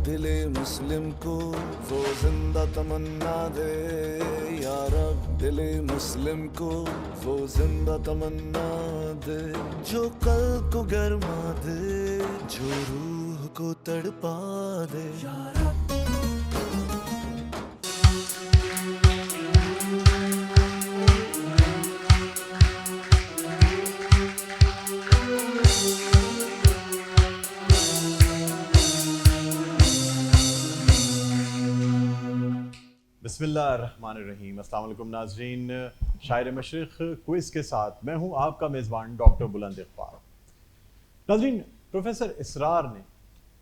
दिले मुस्लिम को वो जिंदा तमन्ना दे, या रब दिले मुस्लिम को वो जिंदा तमन्ना दे, जो कल को गरमा दे, जो रूह को तड़पा दे। या रब बिस्मिल्लाहिर्रहमानिर्रहीम। अस्सलाम वालेकुम नाज़रीन, शायर मशरिक़ क्विज़ के साथ मैं हूं आपका मेज़बान डॉक्टर बुलंद इक़बाल। नाज़रीन, प्रोफेसर इसरार ने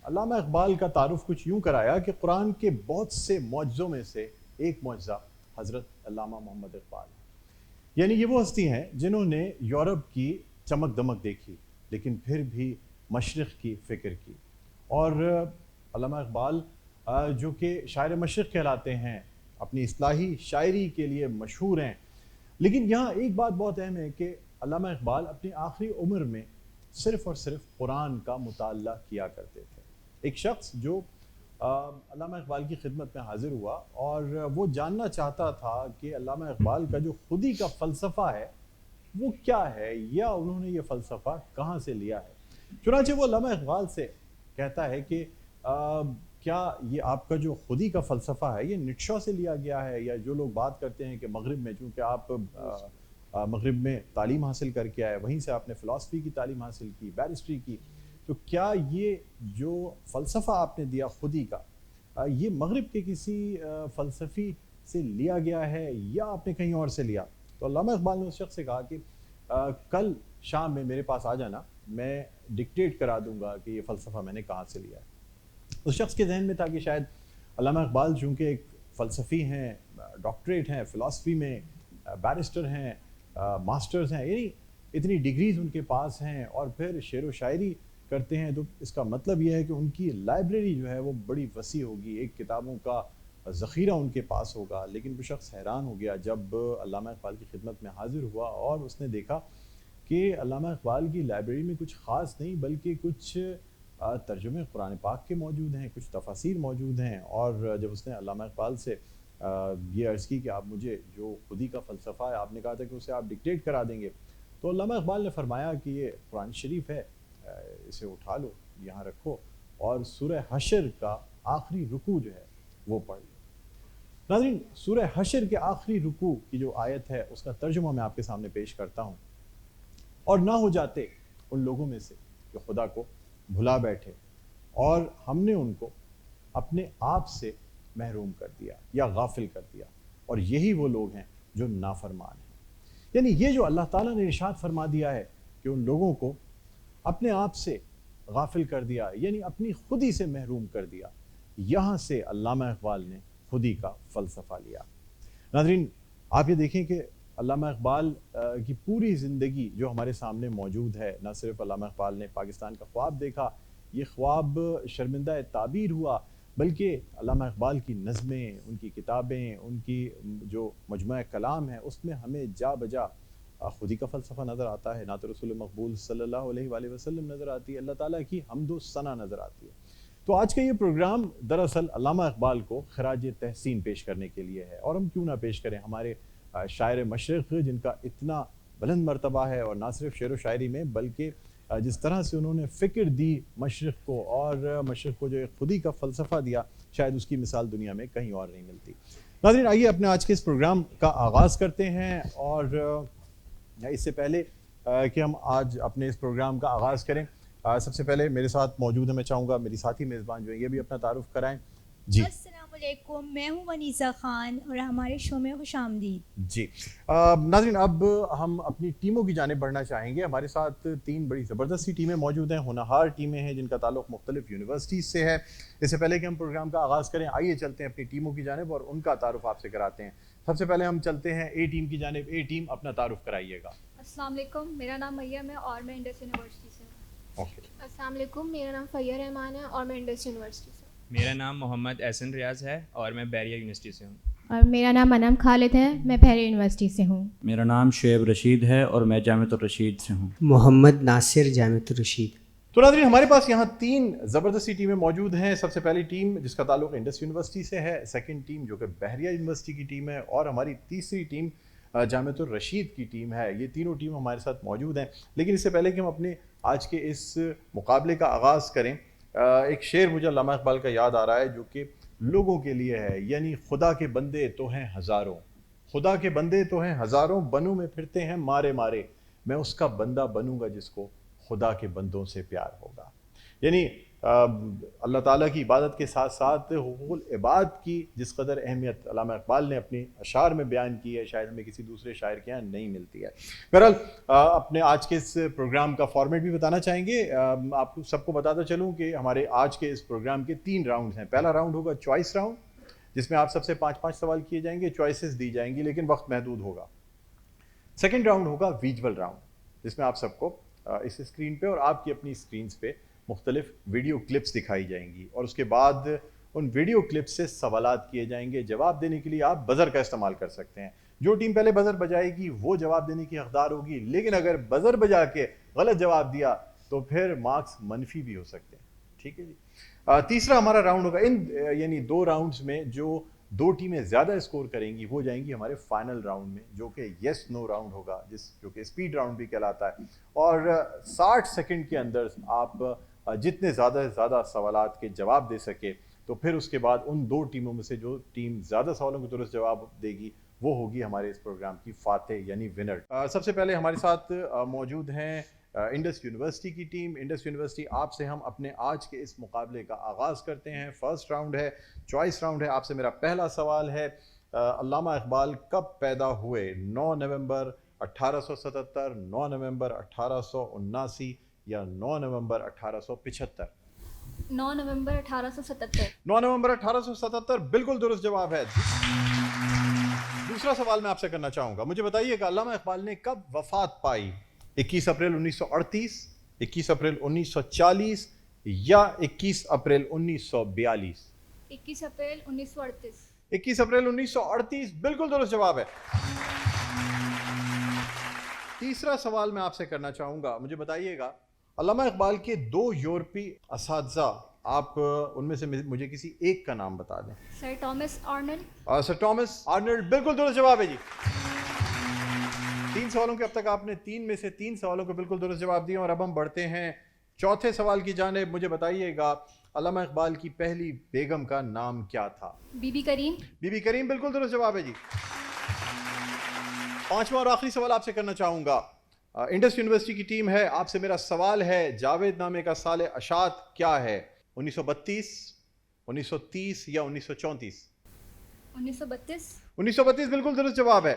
अल्लामा इक़बाल का तारुफ़ कुछ यूँ कराया कि कुरान के बहुत से मौजज़ों में से एक मौजज़ा हज़रत अल्लामा मोहम्मद इक़बाल है। यानी ये वो हस्ती हैं जिन्होंने यूरोप की चमक दमक देखी लेकिन फिर भी मशरिक़ की फ़िक्र की। और अल्लामा इक़बाल जो कि शायर मशरिक़ कहलाते हैं, अपनी इस्लाही शायरी के लिए मशहूर हैं। लेकिन यहाँ एक बात बहुत अहम है कि अल्लामा इक़बाल अपनी आखिरी उम्र में सिर्फ़ और सिर्फ कुरान का मुताल्ला किया करते थे। एक शख्स जो अल्लामा इक़बाल की खिदमत में हाज़िर हुआ और वो जानना चाहता था कि अल्लामा इक़बाल का जो खुदी का फ़लसफ़ा है वो क्या है, या उन्होंने ये फ़लसफ़ा कहाँ से लिया है। चुनांचे वो अल्लामा इक़बाल से कहता है कि क्या ये आपका जो खुदी का फ़लसफ़ा है ये निट्शा से लिया गया है, या जो लोग बात करते हैं कि मगरिब में, चूँकि आप मगरिब में तालीम हासिल करके आए, वहीं से आपने फ़िलासफ़ी की तालीम हासिल की, बैरिस्ट्री की, तो क्या ये जो फ़लसफ़ा आपने दिया खुदी का, ये मगरिब के किसी फ़लसफ़ी से लिया गया है या आपने कहीं और से लिया। तो अल्लामा इक़बाल ने उस शख्स से कहा कि कल शाम में मेरे पास आ जाना, मैं डिक्टेट करा दूँगा कि ये फ़लसफ़ा मैंने कहाँ से लिया है। उस शख्स के जहन में था कि शायद अल्लामा इक़बाल चूँकि एक फ़लसफ़ी हैं, डॉक्टरेट हैं फ़िलासफ़ी में, बैरिस्टर हैं, मास्टर्स हैं, यानी इतनी डिग्रीज़ उनके पास हैं और फिर शेर व शायरी करते हैं, तो इसका मतलब यह है कि उनकी लाइब्रेरी जो है वो बड़ी वसी होगी, एक किताबों का ज़ख़ीरा उनके पास होगा। लेकिन वो शख्स हैरान हो गया जब अल्लामा इक़बाल की खिदमत में हाज़िर हुआ और उसने देखा कि अल्लामा इक़बाल की लाइब्रेरी में कुछ ख़ास नहीं बल्कि कुछ तर्जुमे कुरान पाक के मौजूद हैं, कुछ तफासीर मौजूद हैं। और जब उसने अल्लामा इक़बाल से ये अर्ज़ की कि आप मुझे जो खुदी का फ़लसफ़ा है, आपने कहा था कि उसे आप डिक्टेट करा देंगे, तो अल्लामा इक़बाल ने फ़रमाया कि ये कुरान शरीफ है, इसे उठा लो, यहाँ रखो और सूरह हशर का आखिरी रुकू जो है वो पढ़ लो। नाज़रीन, सूरह हशर के आखिरी रुकू की जो आयत है उसका तर्जुमा मैं आपके सामने पेश करता हूँ। और ना हो जाते उन लोगों में से जो खुदा को भुला बैठे और हमने उनको अपने आप से महरूम कर दिया या गाफिल कर दिया, और यही वो लोग हैं जो नाफरमान हैं। यानी ये जो अल्लाह ताला ने इरशाद फरमा दिया है कि उन लोगों को अपने आप से गाफिल कर दिया, यानी अपनी खुदी से महरूम कर दिया, यहाँ से अल्लामा इक़बाल ने खुदी का फ़लसफ़ा लिया। नाज़रीन, आप ये देखें कि अल्लामा इक़बाल की पूरी ज़िंदगी जो हमारे सामने मौजूद है, न सिर्फ अल्लामा इक़बाल ने पाकिस्तान का ख्वाब देखा, ये ख्वाब शर्मिंदा ताबीर हुआ, बल्कि अल्लामा इक़बाल की नज़में, उनकी किताबें, उनकी जो मजमू कलाम है उसमें हमें जा बजा खुदी का फ़लसफ़ा नज़र आता है, नात रसूल मक़बूल सल्लल्लाहु अलैहि वसल्लम नज़र आती है, अल्लाह ताला की हम्द व सना नज़र आती है। तो आज का ये प्रोग्राम दरअसल अल्लामा इक़बाल को खराज तहसीन पेश करने के लिए है, और हम क्यों ना पेश करें हमारे शायर मशरिक़ जिनका इतना बुलंद मर्तबा है, और ना सिर्फ शेर व शायरी में बल्कि जिस तरह से उन्होंने फ़िक्र दी मशरिक़ को और मशरिक़ को जो एक खुदी का फ़लसफ़ा दिया, शायद उसकी मिसाल दुनिया में कहीं और नहीं मिलती। नाज़रीन, आइए अपने आज के इस प्रोग्राम का आगाज़ करते हैं। और इससे पहले कि हम आज अपने इस प्रोग्राम का आगाज़ करें, सबसे पहले मेरे साथ मौजूद है, मैं चाहूँगा मेरी साथी मेज़बान जो है ये भी अपना तारुफ़ कराएं। जी, अस्सलामुअलैकुम, मैं हूँ वनीसा खान और हमारे शो में खुशामदीद। जी। नाज़रीन, अब हम अपनी टीमों की जानिब बढ़ना चाहेंगे। हमारे साथ तीन बड़ी ज़बरदस्त सी टीमें मौजूद हैं, होनहार टीमें हैं जिनका ताल्लुक़ मुख्तलिफ़ यूनिवर्सिटीज़ से है। इससे पहले कि हम प्रोग्राम का आगाज़ करें, आइए चलते हैं अपनी टीमों की जानिब और उनका तारुफ़ आपसे कराते हैं। सबसे पहले हम चलते हैं ए टीम की जानिब। ए टीम, अपना तारुफ़ कराइएगा। अस्सलाम वालेकुम, मेरा नाम मरियम है और मैं इंडस यूनिवर्सिटी से हूँ। ओके। अस्सलाम वालेकुम, मेरा नाम फ़ैया रहमान है और मैं इंडस यूनिवर्सिटी से हूँ। मेरा नाम मोहम्मद एहसन रियाज है और मैं बैरिया यूनिवर्सिटी से हूँ। और मेरा नाम अनम खालिद है, मैं बहरे यूनिवर्सिटी से हूँ। मेरा नाम शुएब रशीद है और मैं जामिअतुर रशीद से हूँ। मोहम्मद नासिर जामिअतुर रशीद। तो नाज़रीन, हमारे पास यहाँ 3 ज़बरदस्ती टीमें मौजूद हैं। सबसे पहली टीम जिसका ताल्लुक इंडस यूनिवर्सिटी से है, सेकंड टीम जो कि बहरिया यूनिवर्सिटी की टीम है, और हमारी तीसरी टीम जामिअतुर रशीद की टीम है। ये तीनों टीम हमारे साथ मौजूद हैं। लेकिन इससे पहले कि हम अपने आज के इस मुकाबले का आगाज़ करें, एक शेर मुझे अल्लामा इकबाल का याद आ रहा है जो कि लोगों के लिए है, यानी खुदा के बंदे तो हैं हज़ारों, खुदा के बंदे तो हैं हज़ारों, बनों में फिरते हैं मारे मारे, मैं उसका बंदा बनूंगा जिसको खुदा के बंदों से प्यार होगा। यानी अल्लाह ताला की इबादत के साथ साथ हुकूक़ुल इबाद की जिस कदर अहमियत अल्लामा इकबाल ने अपने अशार में बयान की है, शायद हमें किसी दूसरे शायर के यहाँ नहीं मिलती है। बहरहाल अपने आज के इस प्रोग्राम का फॉर्मेट भी बताना चाहेंगे। आपको सबको बताता चलूँ कि हमारे आज के इस प्रोग्राम के 3 राउंड हैं। पहला राउंड होगा चॉइस राउंड, जिसमें आप सबसे 5-5 सवाल किए जाएंगे, चॉइसेस दी जाएंगी लेकिन वक्त महदूद होगा। सेकेंड राउंड होगा विजुअल राउंड, जिसमें आप सबको इस स्क्रीन पे और आपकी अपनी स्क्रीन्स पे मुख्तलिफ वीडियो क्लिप्स दिखाई जाएंगी, और उसके बाद उन वीडियो क्लिप्स से सवालात किए जाएंगे। जवाब देने के लिए आप बज़र का इस्तेमाल कर सकते हैं। जो टीम पहले बज़र बजाएगी वो जवाब देने की हकदार होगी, लेकिन अगर बज़र बजा के गलत जवाब दिया तो फिर मार्क्स मनफी भी हो सकते हैं। ठीक है जी। तीसरा हमारा राउंड होगा, इन यानी 2 राउंड्स में जो 2 टीमें ज़्यादा स्कोर करेंगी वो जाएंगी हमारे फाइनल राउंड में, जो कि येस नो राउंड होगा, जो कि स्पीड राउंड भी कहलाता है। और 60 सेकंड के अंदर आप जितने ज़्यादा से ज़्यादा सवालात के जवाब दे सके, तो फिर उसके बाद उन 2 टीमों में से जो टीम ज़्यादा सवालों के दुरुस्त जवाब देगी वो होगी हमारे इस प्रोग्राम की फातेह यानी विनर। सबसे पहले हमारे साथ मौजूद हैं इंडस यूनिवर्सिटी की टीम। इंडस यूनिवर्सिटी, आपसे हम अपने आज के इस मुकाबले का आगाज़ करते हैं। फर्स्ट राउंड है, चॉइस राउंड है। आपसे मेरा पहला सवाल है, अल्लामा इकबाल कब पैदा हुए? 9 नवंबर 1877, 9 नवंबर 1879 या 9 नवंबर 1875? 9 नवंबर 1877। 9 नवंबर 1877 बिल्कुल दुरुस्त जवाब है। दूसरा सवाल मैं आपसे करना चाहूँगा, मुझे बताइएगा अल्लामा इकबाल ने कब वफ़ात पाई? 21 अप्रैल 1938, 21 अप्रैल 1940 या 21 अप्रैल 1942? 21 अप्रैल 1938। 21 अप्रैल 1938 बिल्कुल दुरुस्त जवाब है। तीसरा सवाल मैं आपसे करना चाहूँगा, मुझे बताइएगा अल्लामा इकबाल के 2 यूरोपीय असातिज़ा, आप उनमें से मुझे किसी एक का नाम बता दें। Sir Thomas Arnold. Sir Thomas Arnold बिल्कुल दुरुस्त जवाब है जी। 3 सवालों के अब तक आपने 3 में से 3 सवालों को बिल्कुल दुरुस्त जवाब दिए, और अब हम बढ़ते हैं चौथे सवाल की जानिब। मुझे बताइएगा अल्लामा इकबाल की पहली बेगम का नाम क्या था? बीबी करीम। बीबी करीम बिल्कुल दुरुस्त जवाब है जी। पांचवा और आखिरी सवाल आपसे करना चाहूंगा, इंडस यूनिवर्सिटी की टीम है, आपसे मेरा सवाल है, जावेद नामे का साले अशात क्या है? 1932, 1930 या 1934? 1932। 1932 बिल्कुल दुरुस्त जवाब है।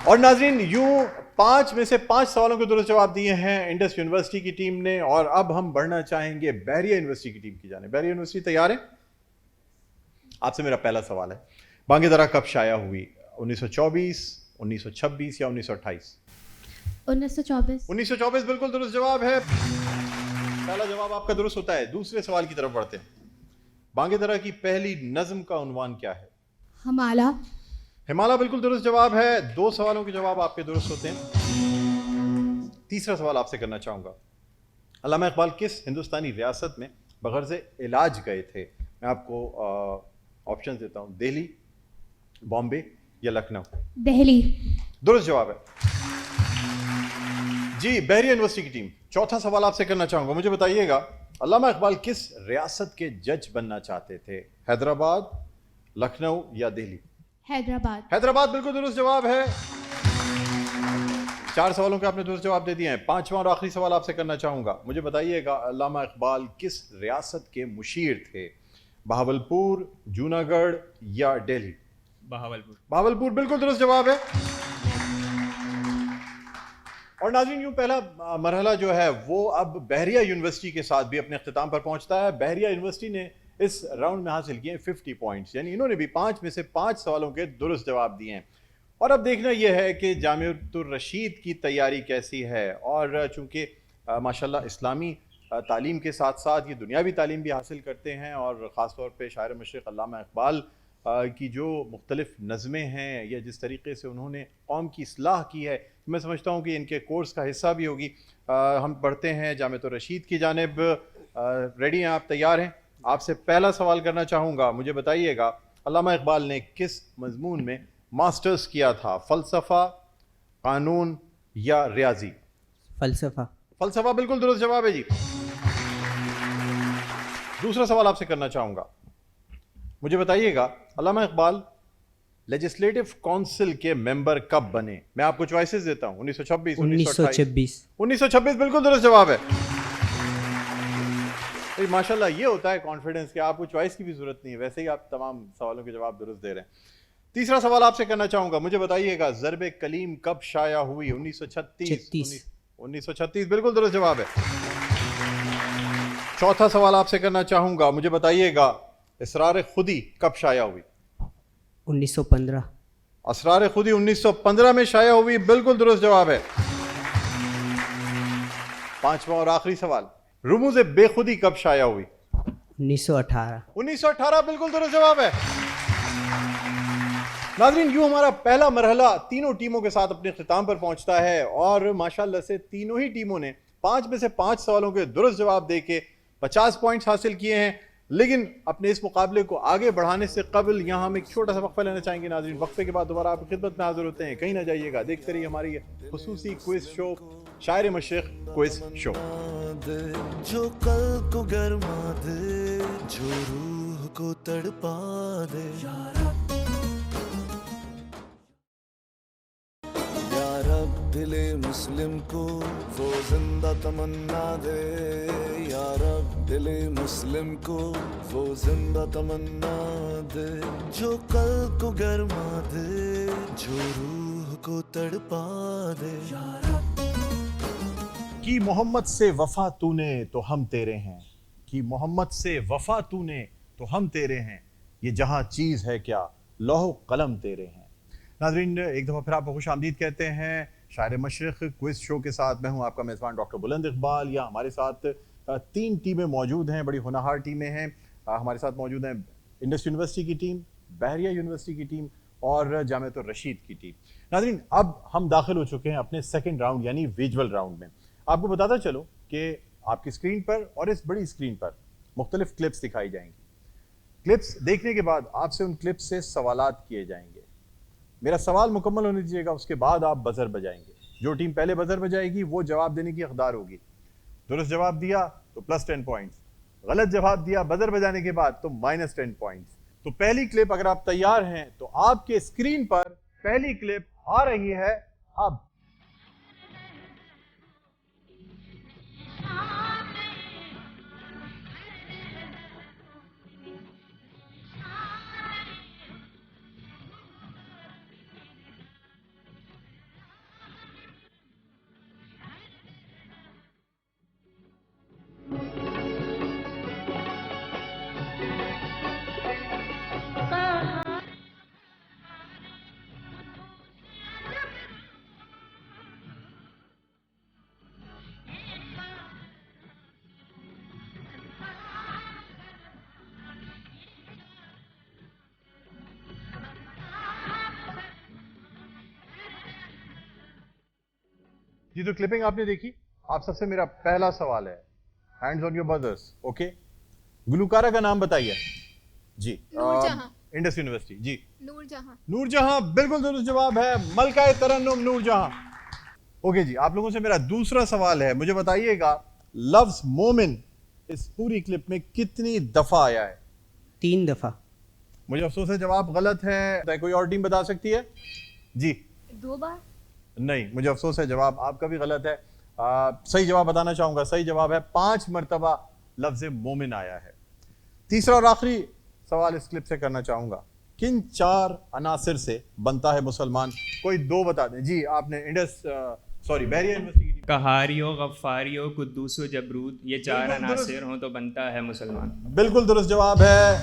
और नाजरीन, यूं 5 में से 5 सवालों के दुरुस्त जवाब दिए हैं इंडस यूनिवर्सिटी की टीम ने, और अब हम बढ़ना चाहेंगे बहरिया यूनिवर्सिटी की टीम की जाने। बहरिया यूनिवर्सिटी तैयार है? आपसे मेरा पहला सवाल है, बांगे दरा कब शाया हुई? 1924, 1926 या 1928? 1924। 1924 बिल्कुल दुरुस्त जवाब है। पहला जवाब आपका दुरुस्त होता है। दूसरे सवाल की तरफ बढ़ते हैं। बांगे दरा की पहली नज्म का उन्वान क्या है? हमाला। हिमालय बिल्कुल दुरुस्त जवाब है। 2 सवालों के जवाब आपके दुरुस्त होते हैं। तीसरा सवाल आपसे करना चाहूंगा, अल्लामा इकबाल किस हिंदुस्तानी रियासत में बगर्ज़ इलाज गए थे? मैं आपको ऑप्शन देता हूं, दिल्ली, बॉम्बे या लखनऊ? दिल्ली। दुरुस्त जवाब है जी, बहरिया यूनिवर्सिटी की टीम। चौथा सवाल आपसे करना चाहूंगा, मुझे बताइएगा अल्लामा इकबाल किस रियासत के जज बनना चाहते थे? हैदराबाद, लखनऊ या दिल्ली? हैदराबाद। हैदराबाद बिल्कुल दुरुस्त जवाब है। 4 सवालों के आपने दुरुस्त जवाब दे दिए हैं। 5वां और आखिरी सवाल आपसे करना चाहूंगा, मुझे बताइएगा अल्लामा इकबाल किस रियासत के मुशीर थे? बहावलपुर, जूनागढ़ या दिल्ली? बहावलपुर। बहावलपुर बिल्कुल दुरुस्त जवाब है। और नाज़रीन, यूं पहला मरहला जो है वो अब बहरिया यूनिवर्सिटी के साथ भी अपने अख्तिताम पर पहुंचता है। बहरिया यूनिवर्सिटी ने इस राउंड में हासिल किए 50 पॉइंट्स, यानी इन्होंने भी 5 में से 5 सवालों के दुरुस्त जवाब दिए हैं। और अब देखना यह है कि जामिअतुर रशीद की तैयारी कैसी है, और चूँकि माशाल्लाह इस्लामी तालीम के साथ साथ ये दुनियावी तालीम भी हासिल करते हैं, और ख़ास तौर पे शायर मशरिक़ अल्लामा इकबाल की जो मुख्तलिफ़ नज़में हैं या जिस तरीके से उन्होंने कौम की इस्लाह की है, मैं समझता हूँ कि इनके कोर्स का हिस्सा भी होगी। हम बढ़ते हैं जामिअत रशीद की जानिब। रेडी हैं आप, तैयार हैं? आपसे पहला सवाल करना चाहूँगा, मुझे बताइएगा अल्लामा इकबाल ने किस मजमून में मास्टर्स किया था? फ़लसफ़ा, कानून या रियाजी? फ़लसफ़ा। फ़लसफ़ा बिल्कुल दुरुस्त जवाब है जी। दूसरा सवाल आपसे करना चाहूँगा, मुझे बताइएगा अल्लामा इकबाल लेजिस्लेटिव काउंसिल के मेंबर कब बने? मैं आपको चॉइसेस देता हूँ, 1926, 1926। 1926 बिल्कुल दुरुस्त जवाब है। माशाल्लाह, ये होता है कॉन्फिडेंस कि आपको चॉइस की भी जरूरत नहीं है, वैसे ही आप तमाम सवालों के जवाब दुरुस्त दे रहे हैं। तीसरा सवाल आपसे करना चाहूंगा, मुझे बताइएगा ज़रब कलीम कब शाया हुई? 1936। 1936 बिल्कुल दुरुस्त जवाब है। चौथा सवाल आपसे करना चाहूंगा, मुझे बताइएगा इसरार खुदी कब शाया हुई? 1915। असरार खुदी 1915 में शाया हुई, बिल्कुल दुरुस्त जवाब है। पांचवा और आखिरी सवाल, रुमूज़ बेखुदी कब शाया हुई? 1918। 1918 बिल्कुल दुरुस्त जवाब है। नाज़रीन, यूं हमारा पहला मरहला तीनों टीमों के साथ अपने इख्तिताम पर पहुंचता है और माशाल्लाह से तीनों ही टीमों ने 5 में से 5 सवालों के दुरुस्त जवाब देके 50 पॉइंट्स हासिल किए हैं। लेकिन अपने इस मुकाबले को आगे बढ़ाने से कबल यहाँ हम एक छोटा सा वक्फा लेना चाहेंगे। नाज़रीन, वक्फे के बाद दोबारा आपकी खिदमत में हाजिर होते हैं, कहीं ना जाइएगा, देखते रहिए हमारी खुसूसी क्विज शो शायर मशरिक़ क्विज शो। जो कल को गरमा दे, जो रूह को तड़पा दे, या रब दिले मुस्लिम को वो जिंदा तमन्ना दे, या रब दिले मुस्लिम को वो जिंदा तमन्ना दे, जो कल को गरमा दे, जो रूह को तड़पा दे। कि मोहम्मद से वफा तूने तो हम तेरे हैं, कि मोहम्मद से वफा तूने तो हम तेरे हैं, ये जहां चीज़ है क्या लौह कलम तेरे हैं। नाज़रीन, एक दफ़ा फिर आपको खुश आमदीद कहते हैं शायर मशरिक़ क्विज शो के साथ। मैं हूं आपका मेज़बान डॉक्टर बुलंद इकबाल। या हमारे साथ 3 टीमें मौजूद हैं, बड़ी होनहार टीमें हैं। हमारे साथ मौजूद हैं इंडस यूनिवर्सिटी की टीम, बहरिया यूनिवर्सिटी की टीम और जामिअत रशीद की टीम। नाज़रीन, अब हम दाखिल हो चुके हैं अपने सेकेंड राउंड यानी विजुअल राउंड में। आपको बताता चलो कि आपकी स्क्रीन पर और इस बड़ी स्क्रीन पर मुख्तलिफ क्लिप्स दिखाई जाएंगी। क्लिप्स देखने के बाद आपसे उन क्लिप्स से सवालात किए जाएंगे। मेरा सवाल मुकम्मल होने दीजिएगा, उसके बाद आप बजर बजाएंगे। जो टीम पहले बजर बजाएगी वो जवाब देने की हकदार होगी। दुरुस्त जवाब दिया तो +10 पॉइंट्स, गलत जवाब दिया बजर बजाने के बाद तो -10 पॉइंट्स। तो पहली क्लिप, अगर आप तैयार हैं तो आपके स्क्रीन पर पहली क्लिप आ रही है अब। जी, तो क्लिपिंग आपने देखी। आप सबसे मेरा पहला सवाल है, hands on your buzzers, okay. गुलकारा का नाम बताइए जी। नूरजहां। इंडस यूनिवर्सिटी जी। नूरजहां। नूरजहां बिल्कुल दुरुस्त जवाब है, मलका तरन्नुम नूरजहां। ओके जी, आप लोगों से मेरा दूसरा सवाल है, मुझे बताइएगा लफ्ज मोमिन इस पूरी क्लिप में कितनी दफा आया है? 3 दफा। मुझे अफसोस है जवाब गलत है। कोई और टीम बता सकती है जी? 2 बार। नहीं, मुझे अफसोस है जवाब आपका भी गलत है। सही जवाब बताना चाहूंगा, सही जवाब है 5 मरतबा लफ्ज मोमिन आया है। तीसरा और आखिरी सवाल इस क्लिप से करना चाहूंगा, किन 4 अनासिर से बनता है मुसलमान? कोई 2 बता दें जी। आपने बहरिया यूनिवर्सिटी की कहारियो, गफ्फारियो, कुद्दूसो, जबरूद, ये 4 अनासिर हों तो बनता है मुसलमान। बिल्कुल दुरुस्त जवाब है।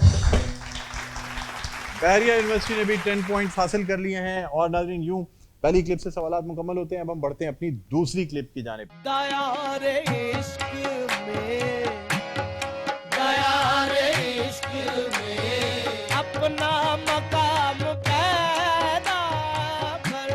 बहरिया यूनिवर्सिटी ने भी 10 पॉइंट्स हासिल कर लिए हैं। और नाज़रीन, यूं पहली क्लिप से सवालात मुकम्मल होते हैं। अब हम बढ़ते हैं अपनी दूसरी क्लिप की जानिब। अपना मकाम पैदा कर,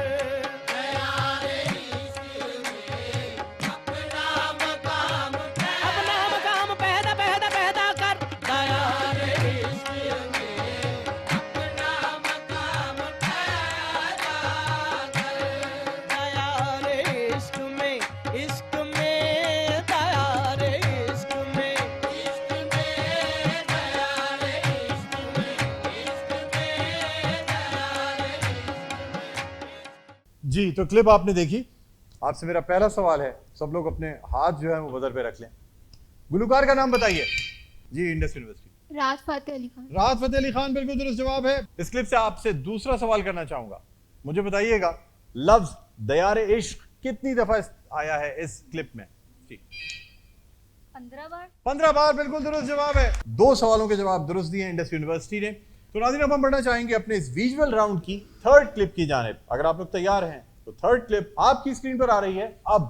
जी, तो क्लिप आपने देखी। आपसे मेरा पहला सवाल है, सब लोग अपने हाथ जो है वो बदर पे रख लें। गुलकार का नाम बताइए। जी, इंडस यूनिवर्सिटी। राहत फ़तेह अली खान। राहत फतेह अली खान बिल्कुल दुरुस्त जवाब है। इस क्लिप से आपसे दूसरा सवाल करना चाहूंगा। मुझे बताइएगा लफ्ज दयारे इश्क कितनी दफा आया है इस क्लिप में? जी, 15 बार। 15 बार बिल्कुल दुरुस्त जवाब है। 2 सवालों के जवाब दुरुस्त दिए इंडस यूनिवर्सिटी ने। तो नाज़रीन, अब हम बढ़ना चाहेंगे अपने इस विजुअल राउंड की थर्ड क्लिप की जानिब। अगर आप लोग तैयार हैं तो थर्ड क्लिप आपकी स्क्रीन पर आ रही है अब।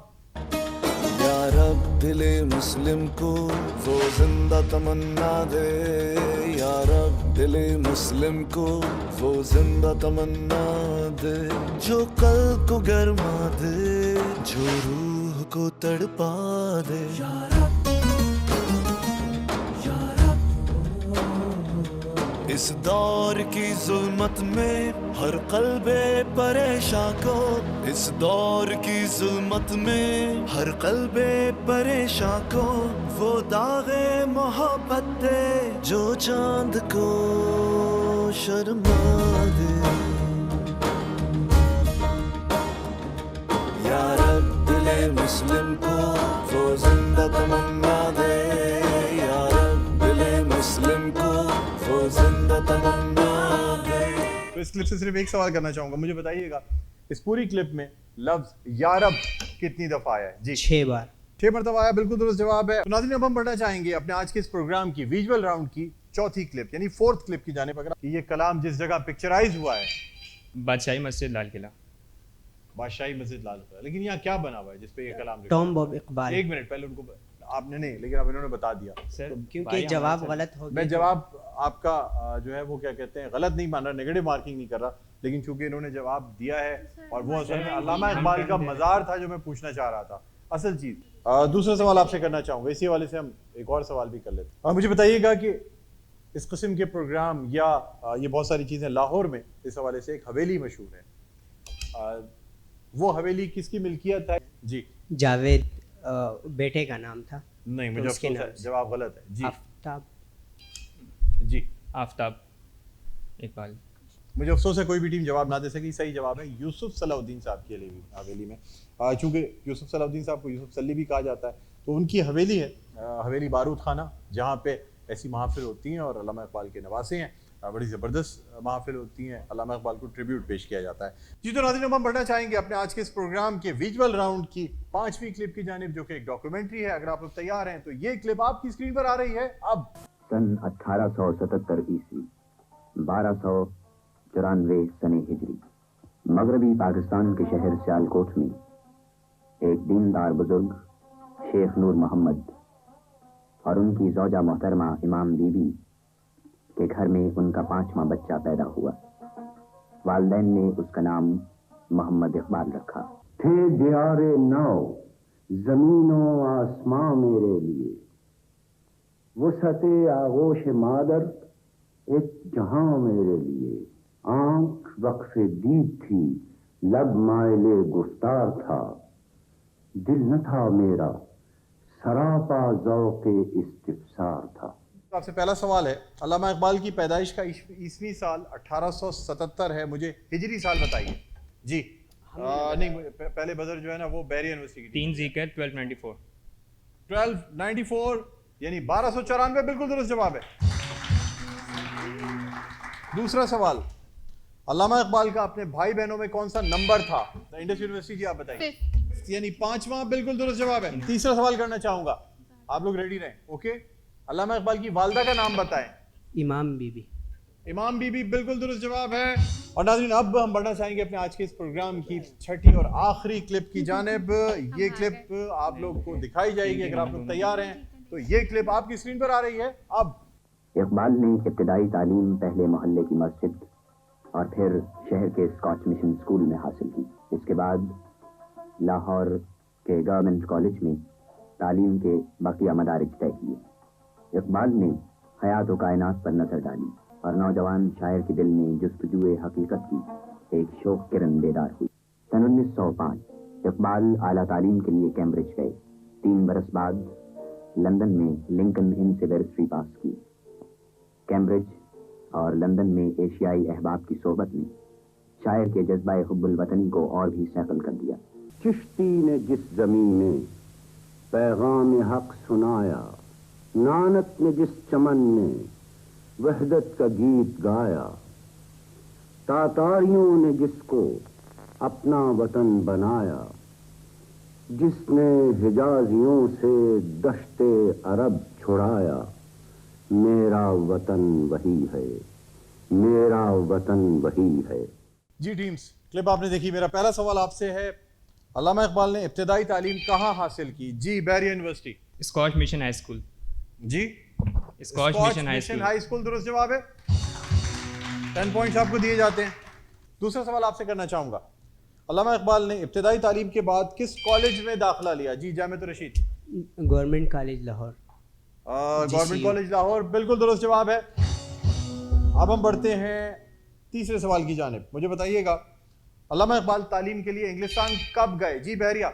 या रब दिले मुस्लिम को वो जिंदा तमन्ना दे, या रब दिले मुस्लिम को वो जिंदा तमन्ना दे, जो कल को गरमा दे, जो रूह को तड़पा दे। या रब, या रब, इस दौर की जुल्मत में हर कल्बे परेशान को, इस दौर की जुल्मत में हर कल्बे परेशान को वो दागे मोहब्बत दे, जो चांद को शर्मा दे। या रब दिले मुस्लिम को वो जिंदा तमन्ना दे, या रब दिले मुस्लिम को वो जिंदा तमन्ना दे। तो इस क्लिप से सिर्फ एक सवाल करना चाहूंगा, मुझे बताइएगा इस पूरी क्लिप में लफ्ज या रब कितनी दफा आया है? जी, 6 बार। 6 मरतबा आया, बिल्कुल दुरुस्त जवाब है। तो नाज़रीन, अब हम बढ़ना चाहेंगे अपने आज के इस प्रोग्राम की विजुअल राउंड की चौथी क्लिप यानी फोर्थ क्लिप की जानिब। अगर ये कलाम जिस जगह पिक्चराइज हुआ है, बादशाही मस्जिद लाल किला। बादशाही मस्जिद लाल किला, लेकिन यहाँ क्या बना हुआ है जिस पे ये कलाम लिखा टॉम है? बॉब इकबाल। एक मिनट पहले उनको आपने नहीं, लेकिन अब इन्होंने बता दिया। सर क्योंकि जवाब गलत हो गया। मैं जवाब आपका जो है वो क्या कहते हैं गलत नहीं मान रहा, नेगेटिव मार्किंग नहीं कर रहा, लेकिन चूंकि इन्होंने जवाब दिया है और वो असल में अल्लामा इकबाल का मज़ार था जो मैं पूछना चाह रहा था असल चीज। दूसरा सवाल आपसे करना चाहूंगा, इसी वाले से हम एक और सवाल भी कर लेते हैं। मुझे बताइएगा कि इस किस्म के प्रोग्राम या ये बहुत सारी चीज़ें लाहौर में इस हवाले से एक हवेली मशहूर है, वो हवेली किसकी मिल्कियत है? जी, जावेद बेटे का नाम था। नहीं, मुझे उसके अफसोस है, नाम से। जवाब गलत है। जी, आफ्ताब। जी, आफ्ताब इकबाल। मुझे अफसोस है कोई भी टीम जवाब ना दे सकी। सही जवाब है यूसुफ सलाउद्दीन साहब की हवेली में। चूंकि यूसुफ सलाउद्दीन साहब को यूसुफ सल्ली भी कहा जाता है, तो उनकी हवेली है हवेली बारूद खाना, जहाँ पे ऐसी महफिल होती हैं और अल्लामा इकबाल के नवासे हैं। बड़ी ज़बरदस्त महफिल होती हैं, अल्लामा इकबाल को ट्रिब्यूट पेश किया जाता है। जी, तो नाज़रीन, अब हम बढ़ना चाहेंगे अपने आज के इस प्रोग्राम के विजुअल राउंड की 5वीं क्लिप की जानिब, जो कि एक डॉक्यूमेंट्री है। अगर आप लोग तैयार हैं तो ये क्लिप आपकी स्क्रीन पर आ रही है अब। सन 1877 ईस्वी 1294 सने हिजरी, मगरबी पाकिस्तान के शहर सियालकोट में एक दीनदार बुजुर्ग शेख नूर मोहम्मद और उनकी ज़ौजा मोहतरमा इमाम बीबी के घर में उनका 5वां बच्चा पैदा हुआ। वालिदैन ने उसका नाम मोहम्मद इकबाल रखा। थे दियारे नौ जमीनों आसमां मेरे लिए, वसते आगोश मादर एक जहां मेरे लिए। आंख वक्फे दीद थी, लब मायले गुफ्तार था, दिल न था मेरा सरापा ज़ौक़े इस्तिफ़सार था। आपसे पहला सवाल है, अल्लामा इकबाल की पैदाइश का ईस्वी साल 1877 है, मुझे हिजरी साल बताइए। जी, नहीं, पहले बजर जो है ना वो बैरी यूनिवर्सिटी की 3 ज़िकर 1294। 1294 यानी 1294 बिल्कुल दुरुस्त जवाब है। दूसरा सवाल, अल्लामा इकबाल का अपने भाई बहनों में कौन सा नंबर था? इंडस यूनिवर्सिटी, जी आप बताइए। यानी 5वां बिल्कुल दुरुस्त जवाब है। तीसरा सवाल करना चाहूंगा, आप लोग रेडी रहें। ओके, अल्लामा इकबाल की वालदा का नाम बताएं। इमाम बीबी। इमाम बीबी बिल्कुल दुरुस्त जवाब है। और नाज़रीन, अब हम बढ़ना चाहेंगे अपने आज के इस प्रोग्राम की छठी और आखिरी क्लिप की जानिब। ये क्लिप आप लोग को दिखाई जाएगी, अगर आप लोग तैयार हैं तो ये क्लिप आपकी स्क्रीन पर आ रही है अब। इकबाल ने इब्तिदाई तालीम पहले मोहल्ले की मस्जिद और फिर शहर के स्कॉच मिशन स्कूल में हासिल की। इसके बाद लाहौर के गवर्नमेंट कॉलेज में तालीम के बाकिया मदारिज तय किए। इकबाल ने हयात व कायनात पर नजर डाली और नौजवान शायर के दिल में जुस्तजुए हकीकत की एक शौक किरण बेदार हुई। सन 1905 इकबाल आला तालीम के लिए कैम्ब्रिज गए। 3 बरस बाद लंदन में लिंकन इन से बैरिस्ट्री पास की। कैम्ब्रिज और लंदन में एशियाई अहबाब की सोबत में शायर के जज्बा हुब्बुल वतनी को और भी सैकल कर दिया। चिश्ती ने जिस ज़मीं में पैगाम हक सुनाया, नानक ने जिस चमन में वहदत का गीत गाया, तातारियों ने जिसको अपना वतन बनाया, जिसने हिजाजियों से दश्ते अरब छुड़ाया, मेरा वतन वही है, मेरा वतन वही है। जी टीम्स, क्लिप आपने देखी। मेरा पहला सवाल आपसे है, अल्लामा इकबाल ने इब्तिदाई तालीम कहाँ हासिल की? जी बैरिया university. Scotch Mission High School. जी स्कॉच मिशन हाई स्कूल। दुरुस्त जवाब है। 10 पॉइंट्स आपको दिए जाते हैं। दूसरा सवाल आपसे करना चाहूंगा, अल्लामा इकबाल ने इब्तिदाई तालीम के बाद किस कॉलेज में दाखिला लिया? जी Jamia Rashid. Government College Lahore. Government College Lahore, बिल्कुल दुरुस्त जवाब है। अब हम बढ़ते हैं तीसरे सवाल की जानिब। मुझे बताइएगा, अल्लामा इकबाल तालीम के लिए इंग्लिस्तान कब गए? जी बहरिया।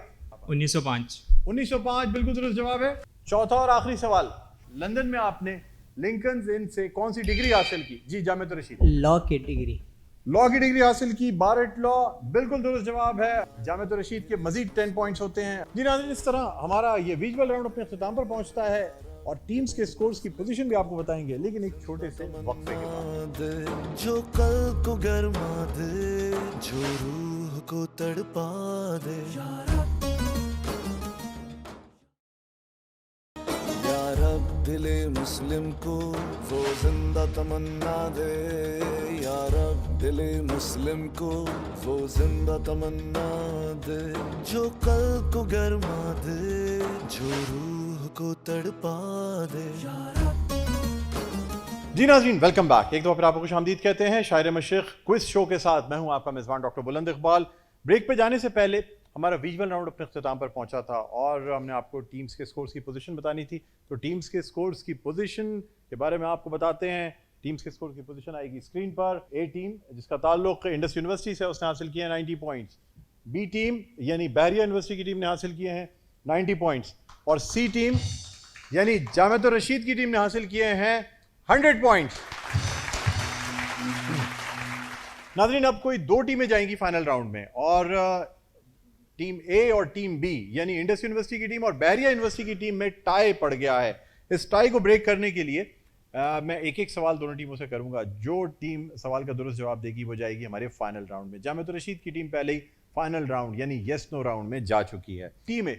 1905। 1905 बिल्कुल दुरुस्त जवाब है। चौथा और आखिरी सवाल, लंदन में आपने लिंकन्स इन से कौन सी डिग्री हासिल की? जी जामिया रशीद। लॉ की डिग्री। लॉ की डिग्री हासिल की, बारेट लॉ, बिल्कुल दुरुस्त जवाब है। जामिया रशीद के मजीद 10 पॉइंट्स होते हैं। जी नाज़रीन, इस तरह हमारा ये विजुअल राउंड अपने इख्तिताम पर पहुंचता है और टीम्स के स्कोर्स की पोजीशन भी आपको बताएंगे, लेकिन एक छोटे से वक्फे के बाद। जो कल को गरमा दे, जो रूह को तड़पा दे, या रब दिले मुस्लिम को वो जिंदा तमन्ना दे, या रब दिले मुस्लिम को वो जिंदा तमन्ना दे, जो कल को गरमा दे, जो रूह को तड़पा दे। जी नाज़रीन, वेलकम बैक। एक दो फिर आपको खुशामदीद कहते हैं शायर मशरिक़ क्विज शो के साथ। मैं हूं आपका मेज़बान डॉक्टर बुलंद इकबाल। ब्रेक पे जाने से पहले हमारा विजुअल राउंड अपने इख्तिताम पर पहुंचा था और हमने आपको टीम्स के स्कोर्स की पोजीशन बतानी थी। तो टीम्स के स्कोर्स की पोजीशन के बारे में आपको बताते हैं। टीम्स के स्कोर की पोजीशन आएगी स्क्रीन पर। ए टीम जिसका ताल्लुक इंडस यूनिवर्सिटी से, उसने हासिल किए हैं 90 पॉइंट्स। बी टीम यानी बैरिया यूनिवर्सिटी की टीम ने हासिल किए हैं 90 पॉइंट्स। और सी टीम यानी जामिया रशीद की टीम ने हासिल किए हैं 100 पॉइंट्स। नाज़रीन, अब कोई दो टीमें जाएंगी फाइनल राउंड में और टीम ए और टीम बी यानी इंडस यूनिवर्सिटी की टीम और बैरिया यूनिवर्सिटी की टीम में टाई पड़ गया है। इस टाई को ब्रेक करने के लिए मैं एक एक सवाल दोनों टीमों से करूंगा। जो टीम सवाल का दुरुस्त जवाब देगी वो जाएगी हमारे फाइनल राउंड में। जामिया रशीद की टीम पहले ही फाइनल राउंड यानी यस नो राउंड में जा चुकी है। टीम ए,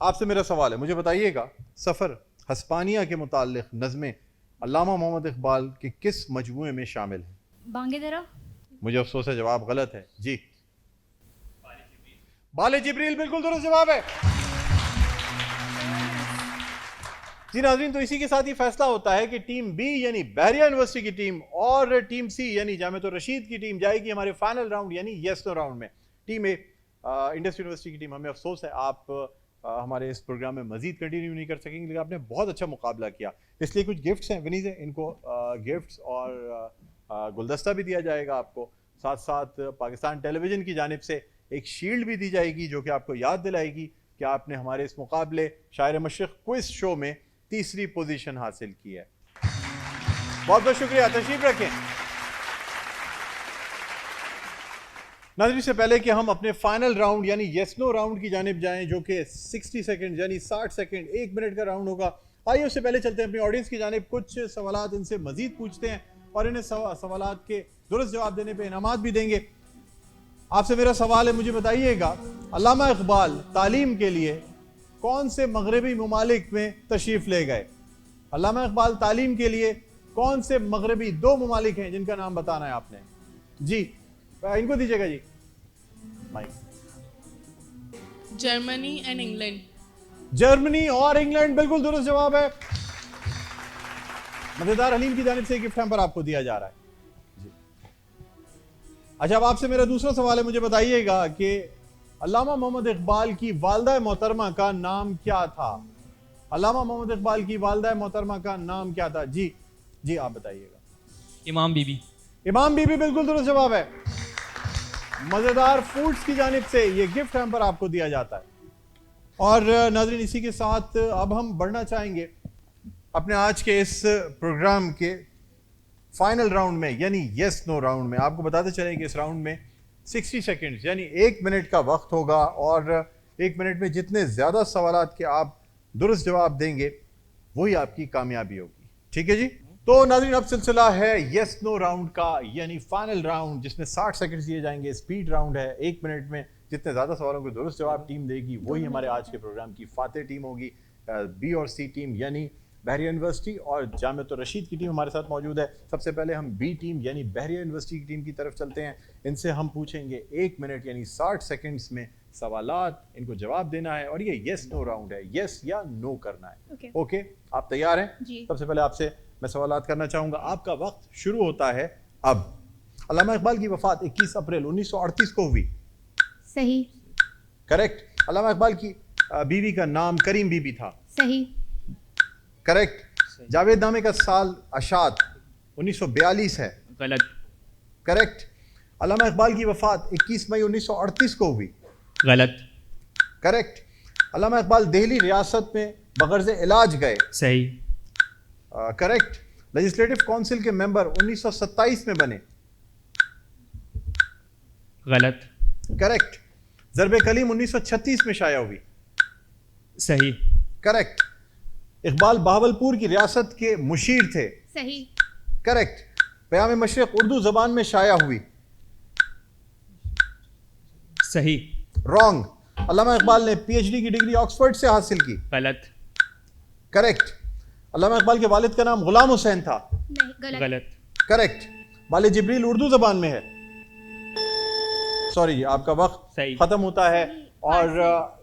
आपसे मेरा सवाल है, मुझे बताइएगा सफ़र हस्पानिया के मुताल्लिक नज़्में अल्लामा मोहम्मद इकबाल के किस मजमूए में शामिल है? बांगे दरा। मुझे अफसोस है, जवाब गलत है। जी बाले जिब्रील, बिल्कुल दुरुस्त जवाब है। जी नाज़रीन, तो इसी के साथ ही फैसला होता है कि टीम बी यानी बैरिया यूनिवर्सिटी की टीम और टीम सी यानी जामिया रशीद की टीम जाएगी हमारे फाइनल राउंड यानी यस नो राउंड में। टीम ए इंडस यूनिवर्सिटी की टीम, हमें अफसोस है आप हमारे इस प्रोग्राम में मजीद कंटिन्यू नहीं कर सकेंगे, लेकिन आपने बहुत अच्छा मुकाबला किया। इसलिए कुछ गिफ्ट्स हैं विनीज हैं, इनको गिफ्ट्स और गुलदस्ता भी दिया जाएगा आपको। साथ साथ पाकिस्तान टेलीविज़न की जानिब से एक शील्ड भी दी जाएगी जो कि आपको याद दिलाएगी कि आपने हमारे इस मुकाबले शायर मशरिक़ क्विज शो में तीसरी पोजीशन हासिल की है। बहुत बहुत शुक्रिया, तशरीफ रखें। नाज़रीन, से पहले कि हम अपने फाइनल राउंड यानी यस नो राउंड की जानिब जाएं जो कि 60 सेकंड यानी 60 सेकंड 1 मिनट का राउंड होगा, आइए उससे पहले चलते हैं अपनी ऑडियंस की जानिब। कुछ सवालात इनसे मजीद पूछते हैं और इन्हें सवालात के दुरुस्त जवाब देने पे इनामात भी देंगे। आपसे मेरा सवाल है, मुझे बताइएगा अल्लामा इकबाल तालीम के लिए कौन से मगरबी ममालिक में तशरीफ़ ले गए? अल्लामा इकबाल तालीम के लिए कौन से मगरबी 2 ममालिक हैं जिनका नाम बताना है आपने? जी इनको दीजिएगा जी mic. Germany and England. Germany और इंग्लैंड, बिल्कुल दुरुस्त जवाब है। मजेदार हलीम की जानिब से गिफ्ट पर आपको दिया जा रहा है जी। अच्छा, अब आपसे मेरा दूसरा सवाल है, मुझे बताइएगा कि अल्लामा मोहम्मद इकबाल की वालदा मोहतरमा का नाम क्या था? अल्लामा मोहम्मद इकबाल की वालदा मोहतरमा का नाम क्या था? जी जी आप बताइएगा। इमाम बीबी। इमाम बीबी, बिल्कुल दुरुस्त जवाब है। मजेदार फूड्स की जानिब से ये गिफ्ट पर आपको दिया जाता है। और नाज़रीन, इसी के साथ अब हम बढ़ना चाहेंगे अपने आज के इस प्रोग्राम के फाइनल राउंड में यानी यस नो राउंड में आपको बताते चलें कि इस राउंड में 60 सेकेंड्स यानी 1 मिनट का वक्त होगा और 1 मिनट में जितने ज़्यादा सवालात के आप दुरुस्त जवाब देंगे वही आपकी कामयाबी होगी। ठीक है जी। तो नाज़रीन अब सिलसिला है यस नो राउंड का यानी फाइनल राउंड जिसमें 60 सेकंड्स दिए जाएंगे। स्पीड राउंड है, 1 मिनट में जितने ज़्यादा सवालों के दुरुस्त जवाब टीम देगी वही हमारे आज के प्रोग्राम की फातेह टीम होगी। बी और सी टीम यानी बहरिया यूनिवर्सिटी और जामिअत रशीद की टीम हमारे साथ मौजूद है। सबसे पहले हम बी टीम यानी बहरिया यूनिवर्सिटी की टीम की तरफ चलते हैं। इनसे हम पूछेंगे 1 मिनट यानी 60 सेकंड्स में सवालात, इनको जवाब देना है और ये यस नो राउंड है, यस या नो करना है। ओके, आप तैयार हैं? जी। सबसे पहले आपसे मैं सवालात करना चाहूँगा। आपका वक्त शुरू होता है अब। अल्लामा इकबाल की वफ़ात 21 अप्रैल 1938 को हुई। सही। करेक्ट। अल्लामा इकबाल की बीवी का नाम करीम बीबी था। सही। करेक्ट। जावेद नामे का साल अशात 1942 है। गलत। करेक्ट। अल्लामा इकबाल की वफ़ात 21 मई 1938 को हुई। गलत। करेक्ट। अल्लामा इकबाल दिल्ली रियासत में बगर्ज़ इलाज गए। सही। करेक्ट। लेजिस्लेटिव काउंसिल के मेंबर 1927 में बने। गलत। करेक्ट। ज़रबे कलीम 1936 में शाया हुई। सही। करेक्ट। इकबाल बहावलपुर की रियासत के मुशीर थे। सही। करेक्ट। क़याम मशरिक़ उर्दू ज़बान में शाया हुई। सही। रॉन्ग। अल्लामा इकबाल ने पीएचडी की डिग्री ऑक्सफोर्ड से हासिल की। गलत। करेक्ट। अल्लामा इकबाल के वालिद का नाम गुलाम हुसैन था। नहीं, गलत। गलत। करेक्ट। वाले जिब्रील उर्दू ज़बान में है। सॉरी जी, आपका वक्त सही। ख़त्म होता है और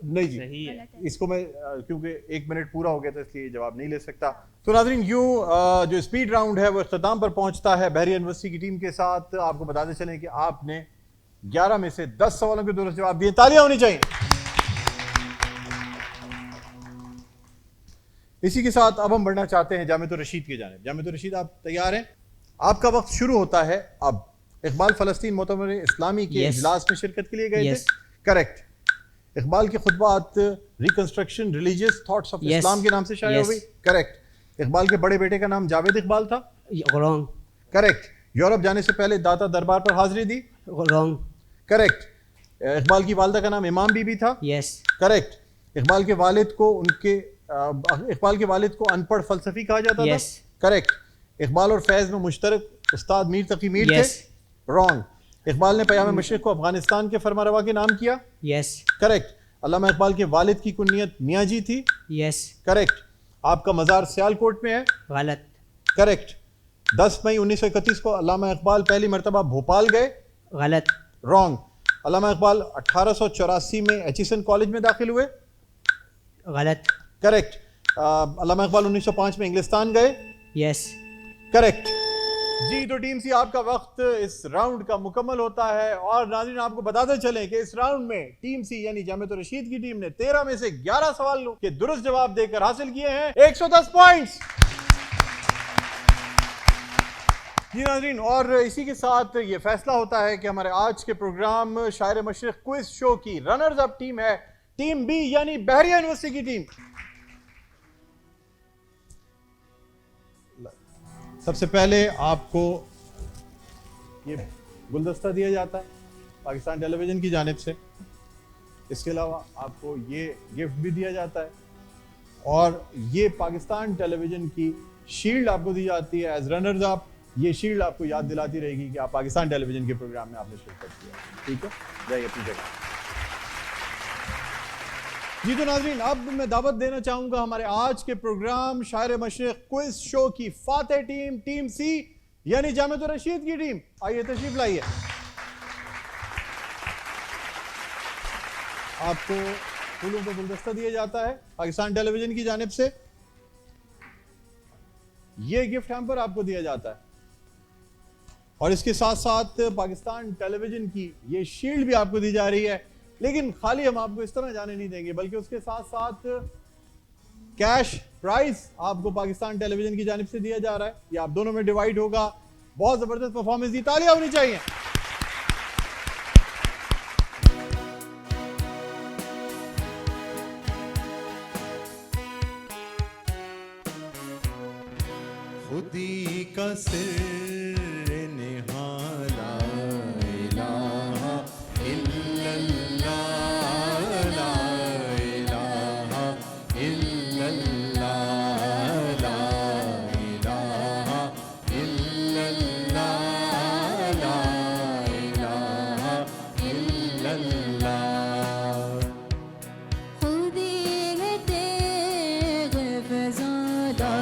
नहीं जी, सही है। इसको मैं क्योंकि 1 मिनट पूरा हो गया था इसलिए जवाब नहीं ले सकता। तो नाज़रीन यूँ जो स्पीड राउंड है वो इख्तिताम पर पहुंचता है बहरिया यूनिवर्सिटी की टीम के साथ। आपको बताते चलें कि आपने 11 में से 10 सवालों के दुरुस्त जवाब दिए। तालियां होनी चाहिए। इसी के साथ अब हम बढ़ना चाहते हैं जामिअत रशीद की जानिब। जामिअत रशीद आप तैयार हैं? आपका वक्त शुरू होता है अब। इकबाल फ़लस्तीन मोतमर इस्लामी के इजलास में शिरकत के लिए गए थे। करेक्ट। इकबाल के खुतबात reconstruction religious thoughts of Islam के नाम से शाया हुई। करेक्ट। इकबाल के बड़े बेटे का नाम जावेद इकबाल था। रॉन्ग। करेक्ट। यूरोप जाने से पहले दाता दरबार पर हाजिरी दी। रॉन्ग। करेक्ट। इकबाल की वालिदा का नाम इमाम बीबी था। यस। करेक्ट। इकबाल के वालिद को अनपढ़ फलसफी कहा जाता था। करेक्ट। इकबाल और फैज में मुश्तरक उस्ताद मीर तकी मीर थे। रॉन्ग। इकबाल ने क़याम मशरिक़ को अफगानिस्तान के फरमारवा के नाम किया। यस। करेक्ट। अल्लामा इकबाल के वालिद की कुन्नियत मियाँ जी थी। यस। करेक्ट। आपका मज़ार सियालकोट में है। गलत। करेक्ट। 10 मई 1931 को अल्लामा इकबाल पहली मरतबा भोपाल गए। गलत। रॉन्ग। अल्लामा इकबाल 1884 में एचिसन कॉलेज में दाखिल हुए। गलत। करेक्ट। अल्लामा इकबाल 1905 में इंग्लिस्तान गए। यस। करेक्ट जी। तो टीम सी आपका वक्त इस राउंड का मुकम्मल होता है और नाज़रीन आपको बताते चलें कि इस राउंड में टीम सी यानी जामिअत रशीद की टीम ने 13 में से 11 सवालों के दुरुस्त जवाब देकर हासिल किए हैं 110 पॉइंट्स। जी नाज़रीन, और इसी के साथ ये फैसला होता है कि हमारे आज के प्रोग्राम शायर मशरिक़ क्विज शो की रनर्स अप टीम है टीम बी यानी बहरिया यूनिवर्सिटी की टीम। सबसे पहले आपको ये गुलदस्ता दिया जाता है पाकिस्तान टेलीविज़न की जानिब से। इसके अलावा आपको ये गिफ्ट भी दिया जाता है और ये पाकिस्तान टेलीविज़न की शील्ड आपको दी जाती है एज रनर्स अप। ये शील्ड आपको याद दिलाती रहेगी कि आप पाकिस्तान टेलीविज़न के प्रोग्राम में आपने शिरकत किया। ठीक है, जाइए अपनी जगह। जी तो नाज़रीन, अब मैं दावत देना चाहूंगा हमारे आज के प्रोग्राम शायर मशरिक़ क्विज शो की फातेह टीम टीम सी यानी जामिअत रशीद की टीम। आइए तशरीफ लाइए। आपको फूलों का गुलदस्ता दिया जाता है पाकिस्तान टेलीविज़न की जानिब से। ये गिफ्ट हैम्पर आपको दिया जाता है और इसके साथ साथ पाकिस्तान टेलीविज़न की ये शील्ड भी आपको दी जा रही है। लेकिन खाली हम आपको इस तरह जाने नहीं देंगे बल्कि उसके साथ साथ कैश प्राइज आपको पाकिस्तान टेलीविज़न की जानिब से दिया जा रहा है। ये आप दोनों में डिवाइड होगा। बहुत ज़बरदस्त परफॉर्मेंस दी, तालियां होनी चाहिए। खुदी का सिर निहाला इलाहा इल्लल्लाह ला इलाहा इल्लल्लाह ला इलाहा इल्लल्लाह ला इलाहा इल्लल्लाह खुदी है तेग फज़ादा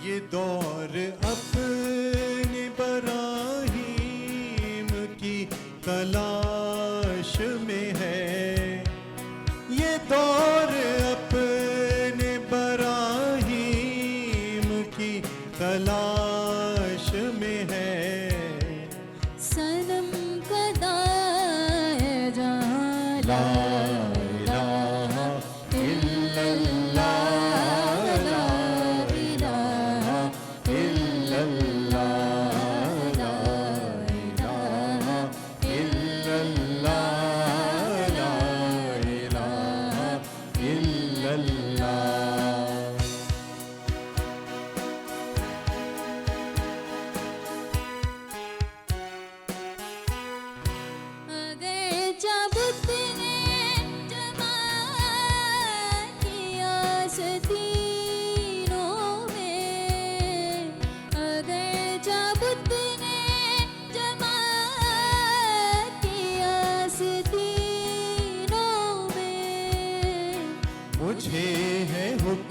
ये दौर अपने बराहीम की तलाश में है ये दौर अपने बराहीम की तलाश में है सनम कदाए जहाँ ला इलाहा इल्लल्लाह ला इलाहा इल्लल्लाह ला इलाहा इल्लल्लाह ला इलाहा इल्लल्लाह अगर जब ने जमा किया सतीनों में अगर जब ने जमा किया सतीनों में मुझे है हुक्म